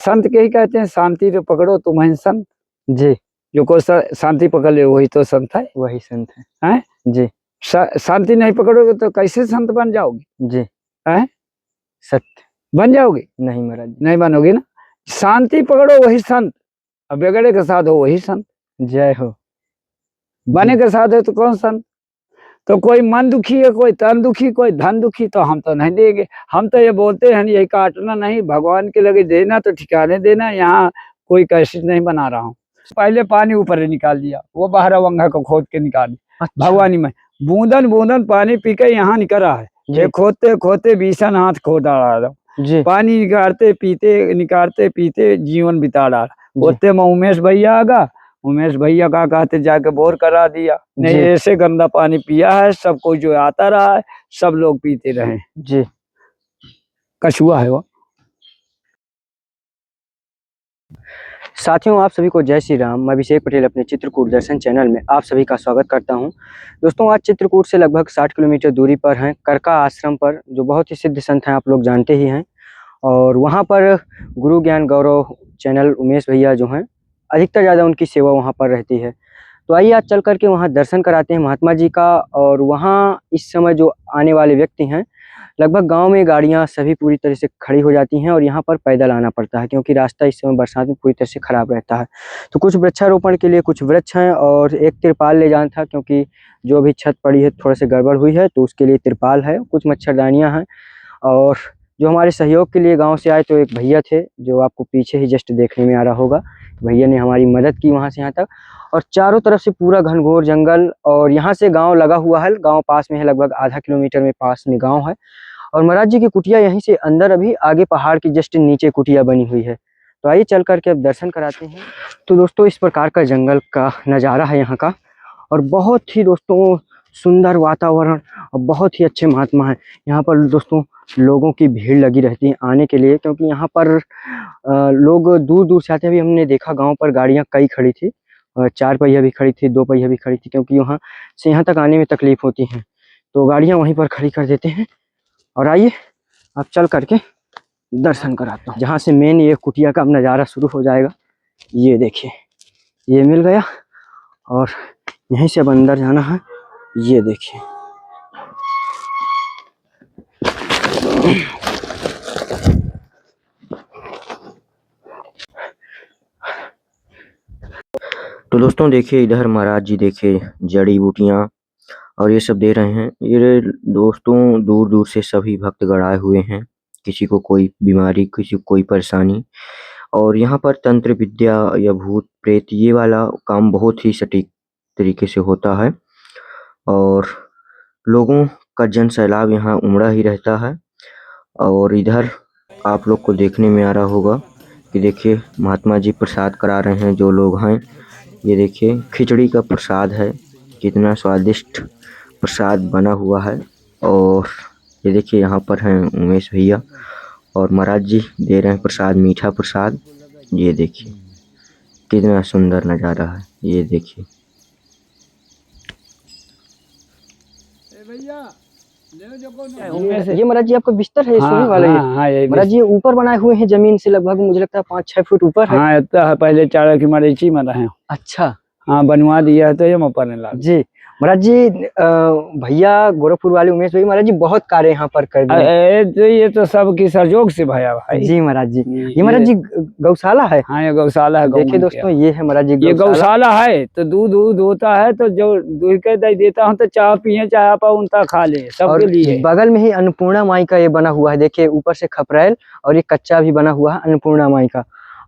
संत के ही कहते हैं, शांति तो पकड़ो तुम्हें संत। जी। जो को शांति पकड़ ले वही तो संत है। वही संत है। हैं? जी। शांति नहीं पकड़ोगे तो कैसे संत बन जाओगे? जी। हैं? सत्य बन जाओगे? नहीं महाराज, नहीं बनोगे ना। शांति पकड़ो वही संत, अब बिगड़े के साथ हो वही संत। जय हो। बने के साथ है तो कौन संत? तो कोई मन दुखी है, कोई तन दुखी, कोई धन दुखी, तो हम तो नहीं देंगे। हम तो ये बोलते हैं यही काटना नहीं, भगवान के लगे देना तो ठिकाने देना। यहाँ कोई कैसेट नहीं बना रहा हूँ। पहले पानी ऊपर निकाल दिया, वो बाहर वंगा को खोद के निकाल दिया। अच्छा। भगवानी में बूंदन बूंदन पानी पी के यहाँ निकल रहा है। ये खोदते खोदते 20 हाथ खोद रहा, पानी निकालते पीते जीवन बिता रहा। होते में उमेश भैया आगा, उमेश भैया का कहते जाके बोर करा दिया। नहीं ऐसे गंदा पानी पिया है, सबको जो आता रहा है सब लोग पीते रहे। जी। कछुआ है वो। साथियों, आप सभी को जय श्री राम। मैं अभिषेक पटेल अपने चित्रकूट दर्शन चैनल में आप सभी का स्वागत करता हूं। दोस्तों, आज चित्रकूट से लगभग 60 किलोमीटर दूरी पर हैं करका आश्रम पर, जो बहुत ही सिद्ध संत हैं, आप लोग जानते ही हैं। और वहां पर गुरु ज्ञान गौरव चैनल उमेश भैया जो हैं, अधिकतर ज़्यादा उनकी सेवा वहां पर रहती है। तो आइए आज चल करके वहाँ दर्शन कराते हैं महात्मा जी का। और वहाँ इस समय जो आने वाले व्यक्ति हैं, लगभग गांव में गाड़ियां सभी पूरी तरह से खड़ी हो जाती हैं और यहाँ पर पैदल आना पड़ता है, क्योंकि रास्ता इस समय बरसात में पूरी तरह से खराब रहता है। तो कुछ वृक्षारोपण के लिए कुछ वृक्ष हैं और एक तिरपाल ले जाना था, क्योंकि जो अभी छत पड़ी है थोड़ा सा गड़बड़ हुई है, तो उसके लिए तिरपाल है। कुछ मच्छरदानियाँ हैं और जो हमारे सहयोग के लिए गाँव से आए तो एक भैया थे, जो आपको पीछे ही जस्ट देखने में आ रहा होगा। भैया ने हमारी मदद की वहाँ से यहाँ तक। और चारों तरफ से पूरा घनघोर जंगल, और यहाँ से गांव लगा हुआ है, गांव पास में है, लगभग आधा किलोमीटर में पास में गांव है। और महाराज जी की कुटिया यहीं से अंदर, अभी आगे पहाड़ की जस्ट नीचे कुटिया बनी हुई है। तो आइए चल करके अब दर्शन कराते हैं। तो दोस्तों, इस प्रकार का जंगल का नज़ारा है यहाँ का, और बहुत ही दोस्तों सुंदर वातावरण और बहुत ही अच्छे महात्मा हैं यहाँ पर। दोस्तों, लोगों की भीड़ लगी रहती है आने के लिए, क्योंकि यहाँ पर लोग दूर दूर से आते हैं। अभी हमने देखा गाँव पर गाड़ियाँ कई खड़ी थी, 4 पहिया भी खड़ी थी, 2 पहिया भी खड़ी थी, क्योंकि वहाँ से यहाँ तक आने में तकलीफ होती है, तो गाड़ियाँ वहीं पर खड़ी कर देते हैं। और आइए अब चल करके दर्शन कराता हूँ, जहाँ से मेन ये कुटिया का नज़ारा शुरू हो जाएगा। ये देखिए, ये मिल गया और यहीं से अब अंदर जाना है। ये देखिए, तो दोस्तों देखिए, इधर महाराज जी देखिए जड़ी बूटियाँ और ये सब दे रहे हैं। ये दोस्तों दूर दूर से सभी भक्तगण आए हुए हैं, किसी को कोई बीमारी, किसी को कोई परेशानी। और यहाँ पर तंत्र विद्या या भूत प्रेत ये वाला काम बहुत ही सटीक तरीके से होता है, और लोगों का जन सैलाब यहाँ उमड़ा ही रहता है। और इधर आप लोग को देखने में आ रहा होगा कि देखिए महात्मा जी प्रसाद करा रहे हैं जो लोग हैं। ये देखिए खिचड़ी का प्रसाद है, कितना स्वादिष्ट प्रसाद बना हुआ है। और ये देखिए यहाँ पर हैं उमेश भैया और महाराज जी दे रहे हैं प्रसाद, मीठा प्रसाद। ये देखिए कितना सुंदर नज़ारा है। ये देखिए ये महाराज जी आपका बिस्तर है, सोने वाला है। महाराज जी ऊपर बनाए हुए हैं जमीन से, लगभग मुझे लगता है 5-6 फुट ऊपर है। हाँ, इतना है। पहले 4 की मरीची में रहे। अच्छा, हाँ, बनवा दिया है तो ये मपने लगा। जी महाराज जी, भैया गोरखपुर वाले उमेश भाई, महाराज जी बहुत कार्य यहाँ पर कर दिए। तो ये तो सबकी सहयोग से भैया भाई। जी महाराज जी, ये महाराज जी गौशाला है। हाँ, ये गौशाला है। देखिए दोस्तों, ये है महाराज जी ये गौशाला है। तो दूध होता है, तो जो दूध के दे देता हूँ, तो चाय पिए, चाय आप उनका खा ले, सबके लिए। बगल में ही अन्नपूर्णा माई का ये बना हुआ है। देखिए ऊपर से खपरेल और ये कच्चा भी बना हुआ है अन्नपूर्णा माई का।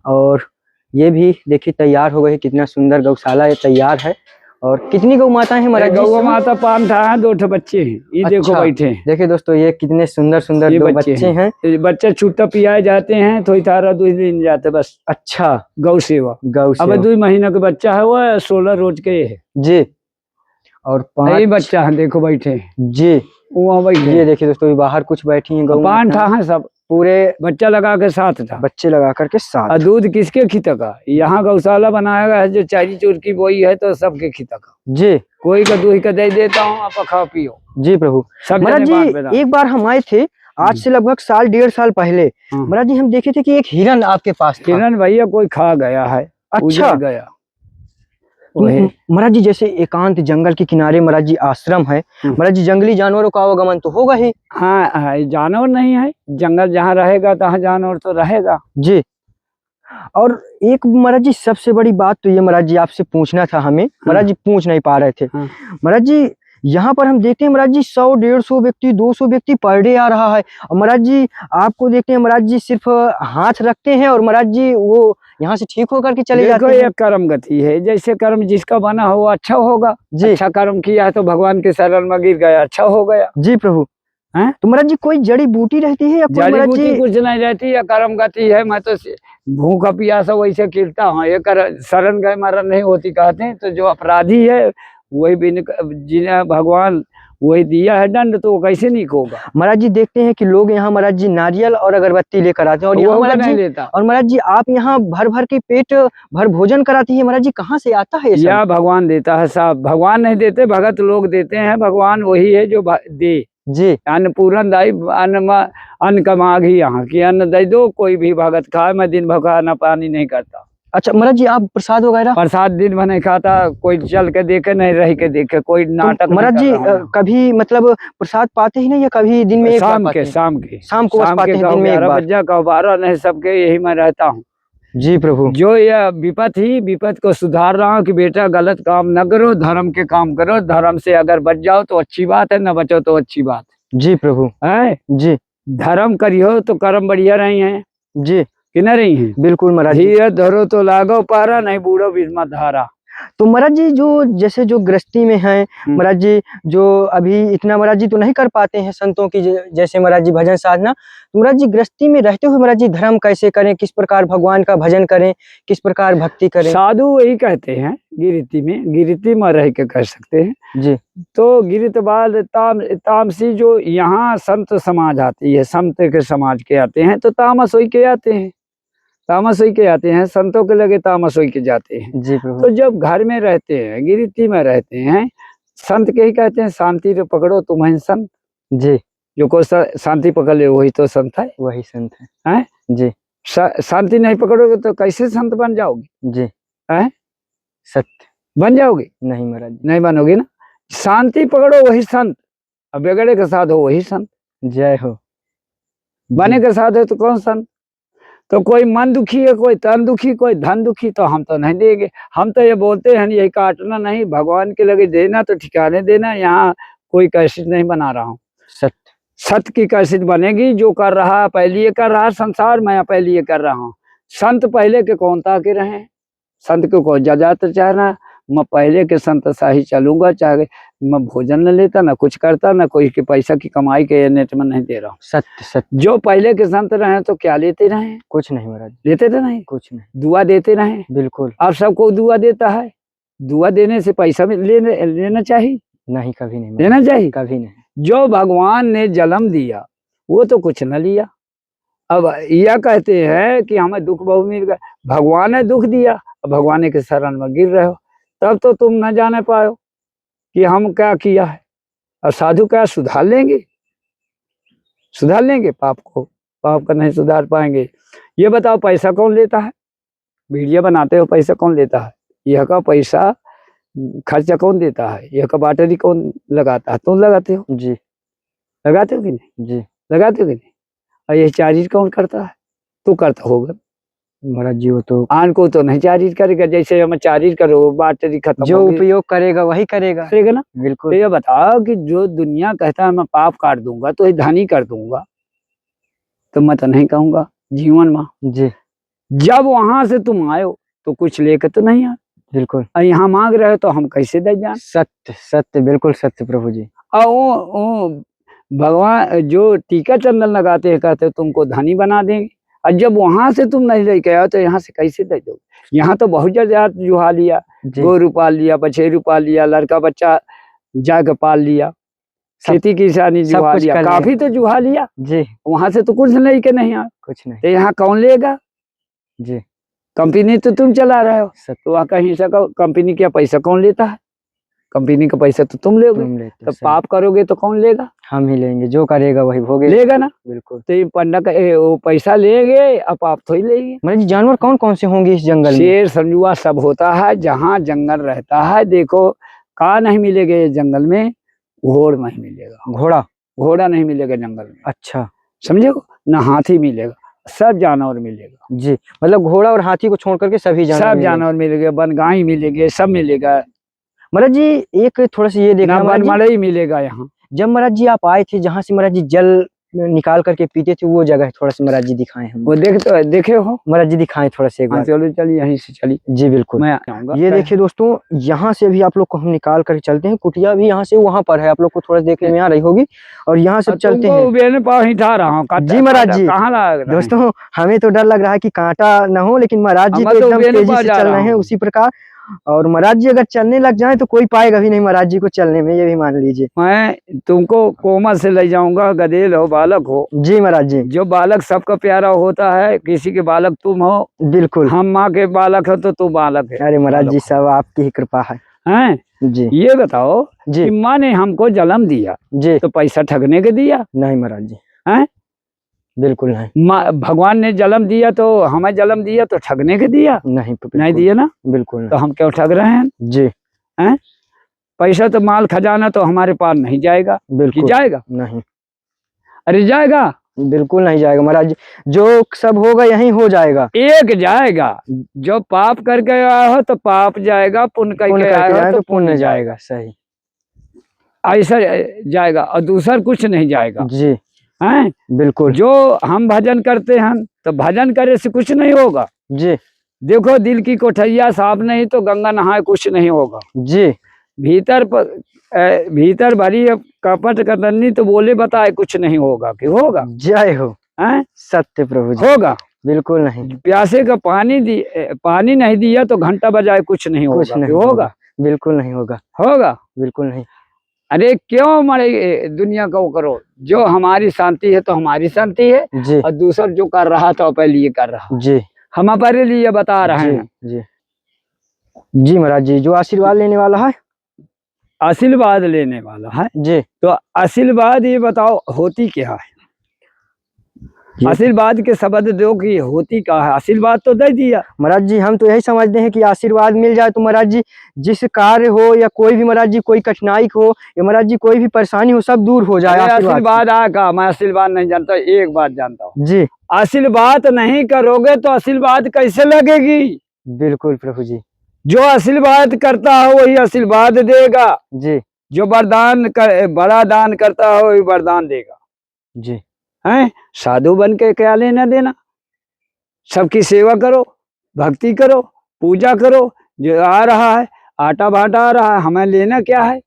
और ये भी देखिए तैयार हो गई, कितना सुंदर गौशाला ये तैयार है। और कितनी गौ माता है महाराज जी? गौ माता 5 हैं, 2 बच्चे हैं। ये देखो बैठे। देखिए दोस्तों, ये कितने सुंदर सुंदर 2 बच्चे हैं। बच्चे छुट्टा पियाए जाते हैं, थोड़ी तारा 2 दिन जाते बस। अच्छा, गौ सेवा। अब 2 महीना का बच्चा है, वो 16 रोज के है जी। और 5 बच्चा है, देखो बैठे जी, वहाँ बैठे। ये देखिए दोस्तों, बाहर कुछ बैठी हैं गौ। 5 हैं सब, पूरे बच्चा लगा के 7 था। बच्चे लगा करके 7। और दूध किसके खिता का? यहाँ गौशाला बनाया गया है, जो चारी चूर की बोई है, तो सबके खिता का जी। कोई का दूध का दे देता हूँ, आप खाओ पियो। जी प्रभु। महाराज जी, एक बार हम आए थे, आज से लगभग साल 1.5 साल पहले महाराज जी हम देखे थे कि एक हिरन आपके पास था। हिरन भैया कोई खा गया है, अच्छा उजड़ गया। महाराज जी जैसे एकांत जंगल के किनारे महाराज जी आश्रम है, महाराज जी जंगली जानवरों का आवागमन तो होगा ही। हाँ, जानवर नहीं है, जंगल जहाँ रहेगा तहाँ जानवर तो रहेगा जी। और एक महाराज जी सबसे बड़ी बात तो ये महाराज जी आपसे पूछना था हमें, महाराज जी पूछ नहीं पा रहे थे। महाराज जी यहाँ पर हम देखते हैं महाराज जी 100-150 व्यक्ति 200 व्यक्ति पर डे आ रहा है, और महाराज जी आपको देखते हैं महाराज जी सिर्फ हाथ रखते हैं और महाराज जी वो यहाँ से ठीक होकर के चले जाते हैं। ये कर्म गति है, जैसे कर्म जिसका बना हो अच्छा होगा जी। अच्छा कर्म किया है तो भगवान के शरण में गिर गया, अच्छा हो गया जी प्रभु। हैं तो महाराज जी कोई जड़ी बूटी रहती है या कोई जड़ी बूटी कुछ नहीं रहती है, कर्म गति है। मैं तो भूखा प्यासा वैसे गिरता हूँ, ये शरण गए मरण नहीं होती कहते हैं। तो जो अपराधी है वही जिन्हें भगवान वही दिया है दंड, तो वो कैसे नहीं होगा। महाराज जी देखते हैं कि लोग यहाँ महाराज जी नारियल और अगरबत्ती लेकर आते हैं और यहाँ महाराज जी लेता। और महाराज जी आप यहाँ भर भर के पेट भर भोजन कराती है, महाराज जी कहाँ से आता है ये सब? भगवान देता है साहब, भगवान नहीं देते, भगत लोग देते हैं। भगवान वही है जो दे जी। अन्न पूरन दाई अन्न का मांग ही यहाँ की, अन्न दे दो कोई भी भगत खाए। मैं दिन भर खाना पानी नहीं करता। अच्छा महाराज जी आप प्रसाद वगैरह? प्रसाद दिन भर नहीं खाता, कोई चल के देखे नहीं रह के देखे, कोई नाटक। महाराज जी कभी मतलब प्रसाद पाते ही नहीं या कभी दिन में? शाम को पाते हैं, दिन में 11 बजे का 12 नहीं, सबके यही मैं रहता हूँ जी प्रभु। जो यह विपत को सुधार रहा हूँ कि बेटा गलत काम न करो, धर्म के काम करो। धर्म से अगर बच जाओ तो अच्छी बात है, न बचो तो अच्छी बात जी प्रभु है जी। धर्म करियो तो कर्म बढ़िया रही है जी कि न रही है। बिल्कुल महाराज जी। धीरे धरो तो लागो पारा, नहीं बूढ़ो बिस्मा धारा। तो महाराज जी जो जैसे जो गृहस्थी में है महाराज जी, जो अभी इतना महाराज जी तो नहीं कर पाते हैं संतों की जैसे महाराज जी भजन साधना, तो महाराज जी गृहस्थी में रहते हुए महाराज जी धर्म कैसे करें, किस प्रकार भगवान का भजन करें, किस प्रकार भक्ति करें? साधु वही कहते हैं गिरती में रह के कर सकते हैं जी। तो गिरितवाल तामसी जो यहाँ संत समाज आती है, संत के समाज के आते हैं तो तामस होई के आते हैं, तामस होई के आते हैं, संतों के लगे तामस होई के जाते हैं जी। तो जब घर में रहते हैं, गिरती में रहते हैं, संत के ही कहते हैं शांति रे पकड़ो तुम्हें संत जी। जो को शांति पकड़ ले वही तो संत है, वही संत है जी। शांति नहीं पकड़ोगे तो कैसे संत बन जाओगे जी? है सत्य बन जाओगे? नहीं महाराज, नहीं बनोगे ना। शांति पकड़ो वही संत, अब बिगड़े के साथ हो वही संत। जय हो। बने के साथ है तो कौन संत? तो कोई मन दुखी है, कोई तन दुखी, कोई धन दुखी, तो हम तो नहीं देंगे। हम तो ये बोलते हैं यही काटना नहीं, भगवान के लगे देना तो ठिकाने देना। यहाँ कोई कैसेट नहीं बना रहा हूँ, सत्य की कैसेट बनेगी। जो कर रहा पहले कर रहा संसार में, पहले कर रहा हूँ। संत पहले के कौन ता के रहे, संत को कौन जाता चाहना। मैं पहले के संत शाही चलूंगा, चाहे मैं भोजन न लेता, ना कुछ करता, ना कोई के पैसा की कमाई के नेट में नहीं दे रहा हूँ। सत्य जो पहले के संत रहे तो क्या लेते रहे? कुछ नहीं महाराज, लेते थे नहीं, कुछ नहीं, दुआ देते रहे। बिल्कुल। आप सबको दुआ देता है, दुआ देने से पैसा लेना चाहिए? नहीं, कभी नहीं लेना चाहिए, कभी नहीं। जो भगवान ने जन्म दिया वो तो कुछ न लिया। अब यह कहते हैं कि हमें दुख बहुत मिल गया, भगवान ने दुख दिया, भगवान के शरण में गिर रहे हो, तब तो तुम न जाने पाओ कि हम क्या किया है। और साधु क्या सुधार लेंगे? सुधार लेंगे पाप को? पाप का नहीं सुधार पाएंगे। ये बताओ पैसा कौन लेता है? वीडियो बनाते हो पैसा कौन लेता है? यह का पैसा खर्चा कौन देता है? यह का बैटरी कौन लगाता है? तुम लगाते हो जी। लगाते हो कि नहीं जी? लगाते हो कि नहीं? और ये चार्ज कौन करता है? तू करता होगा महाराज जी। वो तो आन को तो नहीं चार्ज करेगा, जैसे हम चार्ज करो बैटरी खत्म, जो उपयोग करेगा वही करेगा ना। बिल्कुल। तो ये बताओ कि जो दुनिया कहता है मैं पाप काट दूंगा तो ये धनी कर दूंगा, तो मैं तो नहीं कहूंगा जीवन में जी। जब वहां से तुम आयो तो कुछ लेकर तो नहीं आए, बिल्कुल। यहाँ मांग रहे हो तो हम कैसे दे जाए? सत्य सत्य, बिल्कुल सत्य प्रभु जी। और वो भगवान जो टीका चंदन लगाते हैं कहते तुमको धनी बना देंगे, और जब वहां से तुम नहीं लेके आओ तो यहाँ से कैसे दे दो? यहाँ तो बहुत ज्यादा जुहा लिया, गोरू पाल लिया, बछेरू पाल लिया, लड़का बच्चा जाकर पाल लिया, खेती किसानी जुहा लिया, काफी तो जुहा लिया जी। वहां से तो कुछ नहीं के नहीं आ, कुछ नहीं। तो यहाँ कौन लेगा जी? कंपनी तो तुम चला रहे हो, तो वहाँ कहीं से कंपनी का पैसा कौन लेता है? कंपनी का पैसा तो तुम लोगे, तुम लेते तो सही। पाप करोगे तो कौन लेगा? हम ही लेंगे, जो करेगा वही भोगेगा। लेगा ना। बिल्कुल। तो ये पंडा का वो पैसा लेंगे, अब पाप थोड़ी लेंगे। महाराज जी जानवर कौन कौन से होंगे इस जंगल में? शेर समझुआ सब होता है, जहाँ जंगल रहता है। देखो कहाँ नहीं मिलेगा ये जंगल में? घोड़ नहीं मिलेगा, घोड़ा? घोड़ा नहीं मिलेगा जंगल में, अच्छा समझे? ना हाथी मिलेगा, सब जानवर मिलेगा। जी, मतलब घोड़ा और हाथी को छोड़ करके सभी जानवर सब मिलेंगे। जानवर मिलेगा, बनगाई मिलेंगे, सब मिलेगा। महाराज जी एक थोड़ा सा ये देखना ना महाराज जी, बनमड़ई मिलेगा यहाँ। जब महाराज जी आप आए थे, जहाँ से महाराज जी जल निकाल करके पीते थे, वो जगह थोड़ा सा महाराज जी दिखाएं हम। वो देखे हो? महाराज जी दिखाएं थोड़ा सा एक हाँ बार। चलो चलिए, यहीं से चलिए, जी बिल्कुल। मैं आऊंगा। ये देखिए दोस्तों, यहाँ से भी आप लोग को हम निकाल कर चलते हैं। कुटिया भी यहाँ से वहाँ पर है, आप लोग को थोड़ा देखने में आ रही होगी। और यहाँ से चलते हैं। तुमको पाँव हिठा रहा हूँ। जी महाराज जी, कहाँ लग रहा है? दोस्तों हमें तो डर लग रहा है कि कांटा न हो, लेकिन महाराज जी मैं तो तो एकदम बेने तेजी पा से जा चल रहा रहे हैं हूँ। उसी प्रकार। और महाराज जी अगर चलने लग जाए तो कोई पाएगा भी नहीं महाराज जी को चलने में, ये भी मान लीजिए। मैं तुमको कोमा से ले जाऊंगा, गधेल हो बालक हो। जी महाराज जी। जो बालक सबका प्यारा होता है, किसी के बालक तुम हो, बिल्कुल। हम माँ के बालक हो तो तू बालक है। अरे महाराज जी सब आपकी ही कृपा है। हैं? जी ये बताओ जी कि माँ ने हमको जन्म दिया जी। तो पैसा ठगने के दिया? नहीं महाराज जी, हैं? बिल्कुल नहीं। भगवान ने जन्म दिया तो हमें जन्म दिया तो ठगने के दिया? नहीं नहीं दिया ना, बिल्कुल तो नहीं। हम क्यों ठग रहे हैं? जी हैं? पैसा तो माल खजाना तो हमारे पास नहीं जाएगा कि बिल्कुल जाएगा? नहीं, अरे जाएगा, बिल्कुल नहीं जाएगा महाराज जी। जो सब होगा यहीं हो जाएगा। एक जाएगा। जो पाप करके आया हो तो पाप जाएगा, पुण्य पुण्य करके आया करके हो जाए तो तो पुण्य जाएगा। सही। ऐसा जाएगा, और दूसर कुछ नहीं जाएगा। जी हैं? बिल्कुल। जो हम भजन करते हैं तो भजन करे से कुछ नहीं होगा। जी देखो दिल की कोठैया साफ नहीं तो गंगा नहाए कुछ नहीं होगा। जी भीतर भरी कपट कतरनी तो बोले बताए कुछ नहीं होगा कि होगा? जय हो। हैं? सत्य प्रभु जी। होगा। बिल्कुल नहीं, प्यासे का पानी नहीं दिया तो घंटा बजाए कुछ नहीं कुछ होगा नहीं कि होगा? बिल्कुल नहीं होगा। होगा। बिल्कुल नहीं। अरे क्यों मरे दुनिया को करो? जो हमारी शांति है तो हमारी शांति है, जी और दूसर जो कर रहा था अपने लिए कर रहा। जी हम अपने लिए बता रहे जी हैं। जी जी महाराज जी, जो आशीर्वाद लेने वाला है, आशीर्वाद लेने वाला है। जी तो आशीर्वाद ये बताओ होती क्या है? आशीर्वाद के शब्द दो कि होती क्या है? आशीर्वाद तो दे दिया महाराज जी। हम तो यही समझते हैं कि आशीर्वाद मिल जाए तो महाराज जी जिस कार्य हो या कोई भी महाराज जी कोई कठिनाई हो या महाराज जी कोई भी परेशानी हो सब दूर हो जाए। आशीर्वाद आका। मैं आशीर्वाद नहीं जानता, एक बात जानता हूँ। जी आशीर्वाद नहीं करोगे तो आशीर्वाद कैसे लगेगी? बिल्कुल प्रभु जी। जो आशीर्वाद करता है वही आशीर्वाद देगा। जी जो बड़ा दान करता है वही वरदान देगा। जी हैं? साधु बन के क्या लेना देना? सबकी सेवा करो, भक्ति करो, पूजा करो। जो आ रहा है आटा भाटा आ रहा है, हमें लेना क्या है?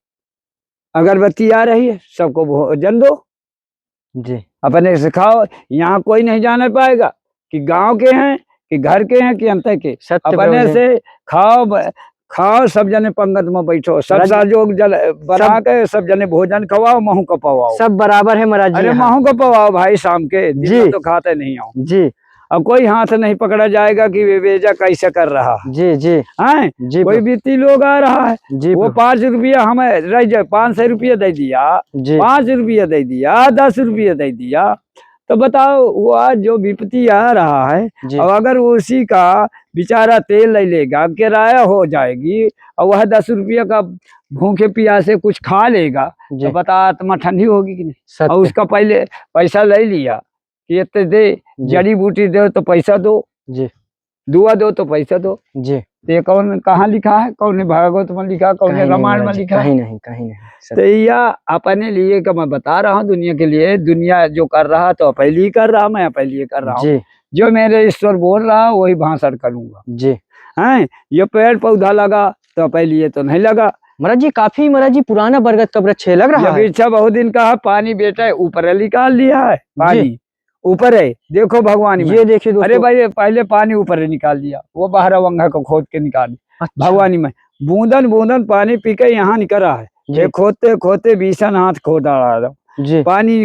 अगरबत्ती आ रही है, सबको भोजन दो, जी अपने से खाओ। यहाँ कोई नहीं जान पाएगा कि गांव के हैं कि घर के हैं कि अंत के। सत्य अपने प्रभु जी। से खाओ, सब जने पंगत में बैठो, सब सहयोग बना के सब जने भोजन खवाओ, महू का पवाओ। सब बराबर है महाराज जी। अरे यहाँ महू का पवाओ भाई, शाम के दिन जी में तो खाते नहीं हो। जी अब कोई हाथ नहीं पकड़ा जाएगा कि बेजा कैसे कर रहा है। जी जी हैं? जी कोई वित्ती लोग आ रहा है, जी वो 5 रुपया हमें रह जाए, 500 रुपया दे दिया, जी 5 रुपया दे दिया, 10 रुपया दे दिया, तो बताओ वो आज जो विपत्ति आ रहा है, जी और अगर उसी का बेचारा तेल ले लेगा, किराया हो जाएगी, और वह 10 रुपया का भूखे प्यासे कुछ खा लेगा, जी तो बता आत्मा ठंडी होगी कि नहीं? और सत्य। उसका पहले पैसा ले लिया कि इतने दे, जी जड़ी बूटी दो तो पैसा दो, जी दुआ दो तो पैसा दो। जी तो ये कौन कहाँ लिखा है? कौन ने भागवत में लिखा, कौन ने कहीं नहीं रामायण में महाराज जी, लिखा? कहीं नहीं कहीं नहीं। तो यह अपने लिए का मैं बता रहा हूँ, दुनिया के लिए। दुनिया जो कर रहा तो अपने लिए कर रहा, मैं अपने लिए कर रहा हूँ। जी जो मेरे ईश्वर बोल रहा वही भाषण करूंगा। जी हैं? ये पेड़ पौधा लगा तो अपने लिए तो नहीं लगा। महाराज जी काफी महाराज जी पुराना बरगद का वृक्ष लग रहा ये है। वृक्ष बहुत दिन का है, पानी बेटा ऊपर निकाल लिया है, पानी ऊपर है, देखो भगवान में। ये देखिए दोस्तों। अरे भाई पहले पानी ऊपर निकाल दिया, वो बाहर वंगा को खोद के निकाल दिया। अच्छा। भगवानी में बूंदन बूंदन पानी पी के यहाँ निकल रहा है। ये खोदते खोदते 20 हाथ खोद रहा जी पानी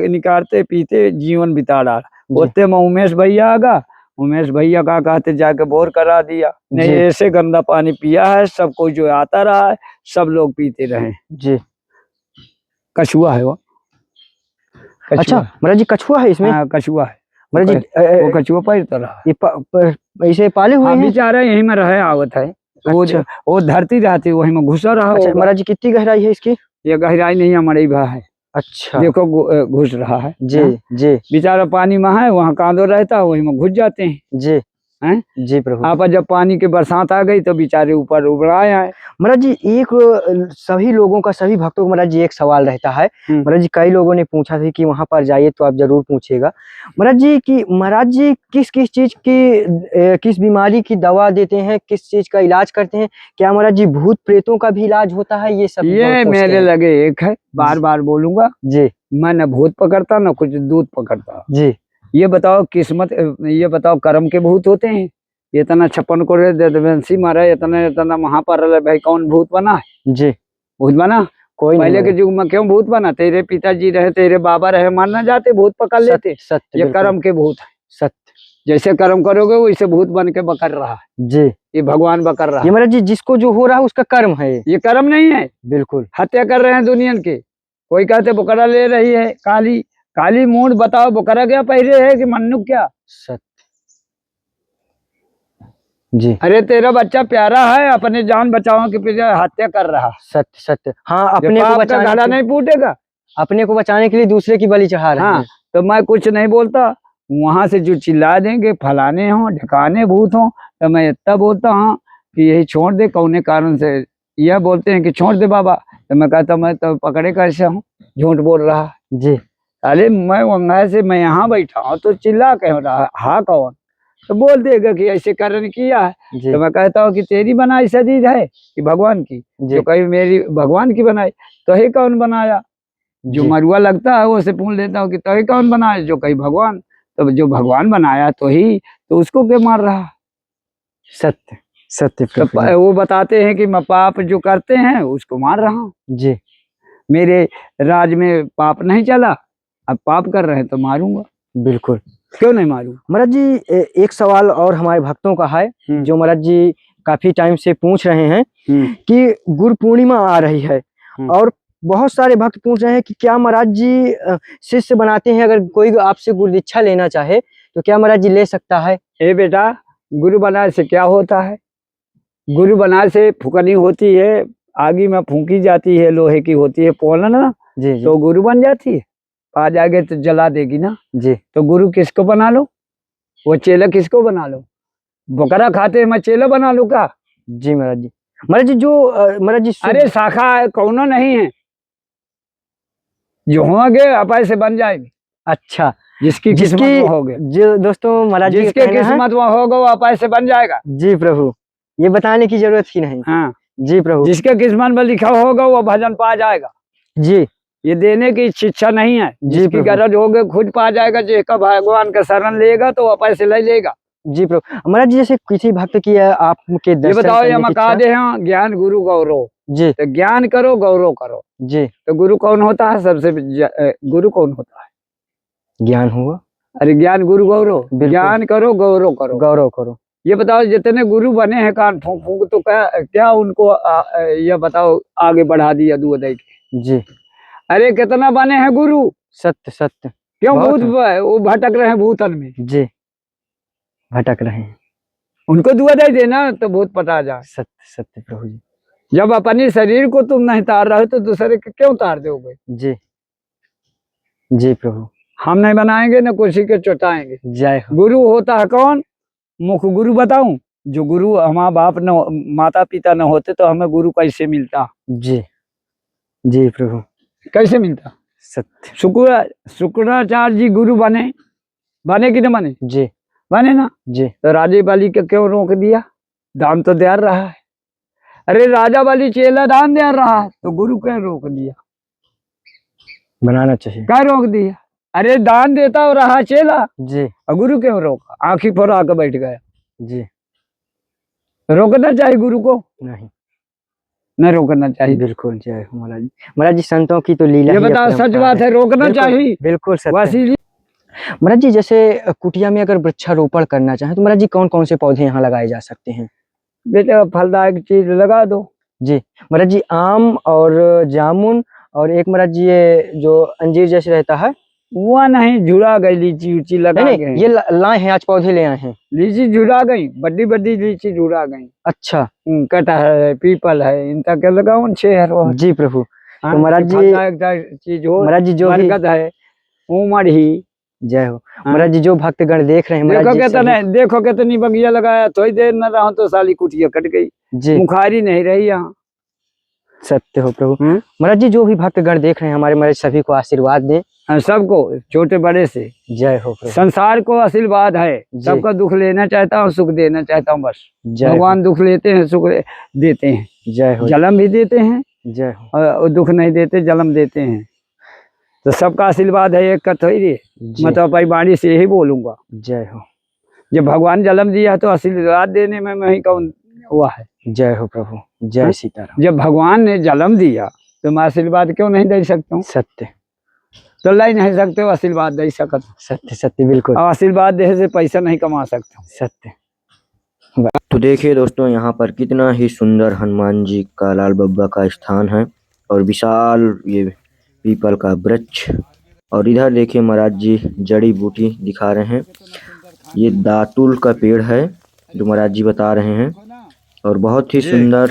निकालते पीते जीवन बिता रहा। होते में उमेश भैया आगा, उमेश भैया का कहते जाके बोर करा दिया। नहीं जी। ऐसे गंदा पानी पिया है, सब कोई जो आता रहा है सब लोग पीते रहे। जी। कछुआ है वो, अच्छा महाराज जी, कछुआ है इसमें? हाँ कछुआ है महाराज जी, वो कछुआ पैरता रहा। ये इसे पाले हुए हाँ हैं? बेचारा यहीं में रहे आवत है। अच्छा। वो धरती रहती वहीं में घुसा रहा अच्छा होगा। महाराज जी, कितनी गहराई है इसकी? ये गहराई नहीं हमारे भा है। अच्छा। देखो घुस रहा है। जी। जी। बेचारा पानी में है, वहाँ कांदो रहता है, वहीं में घुस जाते हैं। जी। हैं? जी प्रभु। आप जब पानी के बरसात आ गई तो बेचारे ऊपर उबड़ाए आए। महाराज जी, एक सभी लोगों का, सभी भक्तों का महाराज जी एक सवाल रहता है। महाराज जी, कई लोगों ने पूछा था कि वहां पर जाइए तो आप जरूर पूछिएगा महाराज जी कि महाराज जी किस किस चीज की, किस बीमारी की दवा देते हैं, किस चीज का इलाज करते हैं? क्या महाराज जी भूत प्रेतों का भी इलाज होता है? ये सब ये मेरे लगे एक है, बार बार बोलूंगा जी। मैं न भूत पकड़ता न कुछ दूध पकड़ता। जी। ये बताओ किस्मत, ये बताओ कर्म के भूत होते हैं। इतना छप्पन कोड़े दंसी मारा, इतना इतना महापर भाई कौन भूत बना है? जी। भूत बना कोई पहले के युग में क्यों भूत बना? तेरे पिताजी रहे, तेरे बाबा रहे, मानना जाते भूत पकड़ लेते। सत्य। ये कर्म के भूत है। सत्य। जैसे कर्म करोगे वैसे भूत बन के बकर रहा है। जी। ये भगवान बकर रहा है। ये महाराज जी जिसको जो हो रहा है उसका कर्म है, ये कर्म नहीं है। बिल्कुल। हत्या कर रहे हैं दुनिया के। कोई कहते बुकरा ले रही है काली, काली मूड बताओ बुकरा क्या पहले है कि मन्नू क्या? सत्य। जी। अरे तेरा बच्चा प्यारा है, अपने जान बचाओ के पीछे हत्या कर रहा। सत्य। सत्य। हाँ, अपने को बचाने घड़ा नहीं फूटेगा। अपने को बचाने के लिए दूसरे की बलि चढ़ा रहे हैं। हाँ, तो मैं कुछ नहीं बोलता। वहां से जो चिल्ला देंगे फलाने हों ढकाने भूत हों, तो मैं इतना बोलता हूँ कि यही छोड़ दे। कौने कारण से यह बोलते हैं कि छोड़ दे बाबा, तो मैं कहता मैं तो पकड़े कैसे हूँ, झूठ बोल रहा है। जी। अरे मैं वंगा से मैं यहाँ बैठा हूँ तो चिल्ला कह रहा है, हाँ कौन? तो बोल देगा कि ऐसे कारण किया है। तो मैं कहता हूँ कि तेरी बनाई शरीर है कि भगवान की? जो कहीं मेरी भगवान की बनाई, तो ही कौन बनाया? जो मरुआ लगता है वो से पूछ लेता हूँ कि तो ही कौन बनाया? जो कहीं भगवान। तो जो भगवान बनाया तो ही, तो उसको क्या मार रहा? सत्य। सत्य। तो वो बताते हैं कि मैं पाप जो करते हैं उसको मार रहा हूँ। जी। मेरे राज में पाप नहीं चला, अब पाप कर रहे हैं तो मारूंगा। बिल्कुल। क्यों नहीं मारूं? महाराज जी एक सवाल और हमारे भक्तों का है, जो महाराज जी काफी टाइम से पूछ रहे हैं कि गुरु पूर्णिमा आ रही है और बहुत सारे भक्त पूछ रहे हैं कि क्या महाराज जी शिष्य बनाते हैं? अगर कोई आपसे गुरु दीक्षा लेना चाहे तो क्या महाराज जी ले सकता है? ए बेटा, गुरु बनाने से क्या होता है? गुरु बनाने से फूकनी होती है, आगी में फूकी जाती है, लोहे की होती है पोलन ना, जी। तो गुरु बन जाती है। आ जाएगा तो जला देगी ना जी। तो गुरु किसको बना लो? वो चेला किसको बना लो? बकरा खाते मैं चेला बना लू का? जी महाराज जी। महाराज जी जो महाराज जी अरे शाखा कौनो नहीं है, जो होंगे अपाय से बन जाएगी। अच्छा, जिसकी किस्मत में होगे। जो दोस्तों महाराज जी जिसके किस्मत में होगा वो अपाय से बन जाएगा। जी प्रभु, ये बताने की जरूरत ही नहीं। हाँ जी प्रभु। जिसके किस्मत में लिखा होगा वो भजन पा जाएगा। जी। ये देने की शिक्षा नहीं है, जिसकी गरज होगी खुद पा जाएगा। जिसका भगवान का शरण लेगा तो अपाय से ले लेगा। जी प्रभु। महाराज जी जैसे किसी भक्त की आपके दर्शन, ये बताओ, ये कहा दे हैं ज्ञान गुरु गौरव। जी। तो ज्ञान करो गौरव करो। जी। तो गुरु कौन होता है? सबसे गुरु कौन होता है? ज्ञान हुआ। अरे ज्ञान गुरु गौरव, ज्ञान करो गौरव करो। गौरव करो। ये बताओ जितने गुरु बने हैं कान फूंक फूंक, तो क्या उनको ये बताओ आगे बढ़ा दिया दूध दे के? जी। अरे कितना बने हैं गुरु? सत्य। सत्य। क्यों भूत वो भटक रहे हैं भूतन में? जी, भटक रहे हैं। उनको दुआ दे देना तो भूत पटा जाए। सत्य। सत्य प्रभु जी। जब अपने शरीर को तुम नहीं तार रहे तो दूसरे के क्यों तार दोगे? जी। जी प्रभु। हम नहीं बनाएंगे न किसी के चौटाएंगे। जय हो। गुरु होता है कौन? मुख गुरु बताऊं? जो गुरु हमारा बाप न माता पिता न होते तो हमें गुरु कैसे मिलता? जी। जी प्रभु। कैसे मिलता? सत्य। शुक्राचार्य जी गुरु बने कि न बने? जी बने ना। जी। तो राजे बाली के क्यों रोक दिया? दान तो दे रहा है। अरे राजा बाली चेला दान दे रहा है तो गुरु क्यों रोक दिया? बनाना चाहिए। क्या रोक दिया? अरे दान देता हो रहा चेला जी, और गुरु क्यों रोका? आंखी पर आकर बैठ गया। जी। रोकना चाहिए गुरु को? नहीं, न रोकना चाहिए। बिल्कुल। जय हो महाराज जी। महाराज जी संतों की तो लीला। ये बताओ, सच बात है, रोकना चाहिए। बिल्कुल सत्य। महाराज जी जैसे कुटिया में अगर वृक्षारोपण करना चाहें तो महाराज जी कौन कौन से पौधे यहाँ लगाए जा सकते हैं? बेटा फलदायक चीज लगा दो। जी महाराज जी आम और जामुन और एक महाराज जी ये जो अंजीर जैसे रहता है। वो नहीं, झुरा गई लीची उची लगा नहीं गए। नहीं ये लाए हैं, आज पौधे ले आए हैं। लीची झुरा गई, बड़ी बड़ी लीची झुरा गई। अच्छा कटहल है, पीपल है, इन तक लगाओ शहर हो। जी प्रभु। हाँ, तो महाराज जी फलदायक चीज हो। महाराज जी जो भी बरगद है, उमड़ ही। जय हो हाँ। महाराज जी जो भक्तगण देख रहे हैं महाराज देखो जी कितने, देखो कितनी बगिया लगाया, थोड़ी देर न रहा तो साली कुटिया कट गई, जी मुखारी नहीं रही यहाँ। सत्य हो प्रभु। महाराज जी जो भी भक्तगण देख रहे हैं हमारे महाराज सभी को आशीर्वाद दें। हाँ, सबको छोटे बड़े से जय हो प्रभु। संसार को आशीर्वाद है, सबका दुख लेना चाहता हूँ, सुख देना चाहता हूँ बस। भगवान दुख लेते हैं, सुख देते हैं। जय हो। जन्म भी देते हैं, जय हो। और दुख नहीं देते, जन्म देते हैं। तो सबका आशीर्वाद है, एक का थोड़ी। मैं तो अपनी बाणी से यही बोलूंगा। जय हो। जब भगवान जन्म दिया तो आशीर्वाद देने में मैं ही कौन हुआ है। जय हो प्रभु। जय सीताराम। जब भगवान ने जन्म दिया तो मैं आशीर्वाद क्यों नहीं दे सकता हूँ? सत्य। तो ला नहीं सकते हो, आशीर्वाद दे सकते। सत्य सत्य बिल्कुल। और आशीर्वाद देने से पैसा नहीं कमा सकते। सत्य। तो देखिए दोस्तों, यहाँ पर कितना ही सुंदर हनुमान जी का, लाल बब्बा का स्थान है और विशाल ये पीपल का वृक्ष। और इधर देखिए महाराज जी जड़ी बूटी दिखा रहे हैं। ये दातुल का पेड़ है जो महाराज जी बता रहे हैं और बहुत ही सुंदर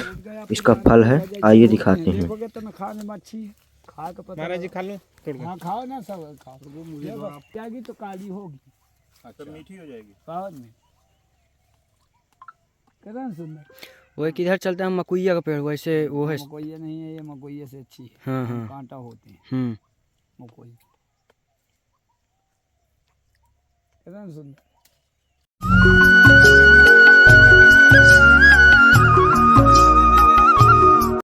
इसका फल है। आइए दिखाते हैं। महाराज जी खा लो, हाँ खाओ ना, सब खाओ। त्यागी तो काली होगी, तो मीठी हो जाएगी बाद में। कितना सुंदर। वो किधर चलता है मकुइया का पेड़, वैसे वो है। मकोइया नहीं है, ये मकोइया से अच्छी है। हाँ हाँ कांटा होते हैं हम्म। मकोई। कितना सुंदर।